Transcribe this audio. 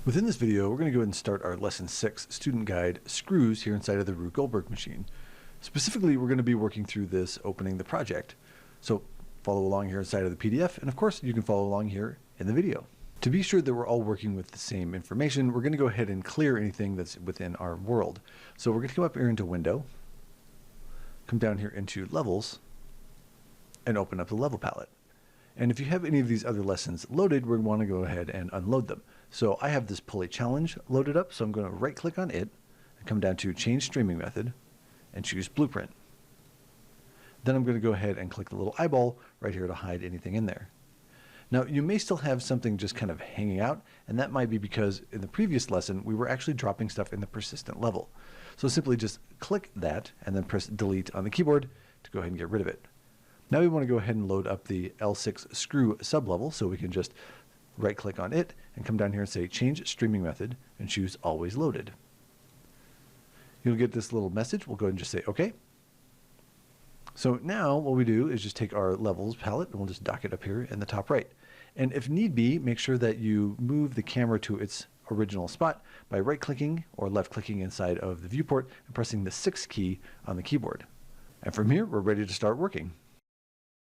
Within this video, we're going to go ahead and start our Lesson 6 student guide, Screws, here inside of the Rube Goldberg machine. Specifically, we're going to be working through this opening the project. So follow along here inside of the PDF, and of course, you can follow along here in the video. To be sure that we're all working with the same information, we're going to go ahead and clear anything that's within our world. So we're going to come up here into Window, come down here into Levels, and open up the level palette. And if you have any of these other lessons loaded, we're going to want to go ahead and unload them. So I have this pulley challenge loaded up, so I'm going to right click on it and come down to Change Streaming Method and choose Blueprint. Then I'm going to go ahead and click the little eyeball right here to hide anything in there. Now you may still have something just kind of hanging out, and that might be because in the previous lesson we were actually dropping stuff in the persistent level. So simply just click that and then press Delete on the keyboard to go ahead and get rid of it. Now we want to go ahead and load up the L6 screw sublevel, so we can just right click on it and come down here and say Change Streaming Method and choose Always Loaded. You'll get this little message. We'll go ahead and just say OK. So now what we do is just take our levels palette and we'll just dock it up here in the top right. And if need be, make sure that you move the camera to its original spot by right clicking or left clicking inside of the viewport and pressing the 6 key on the keyboard. And from here, we're ready to start working.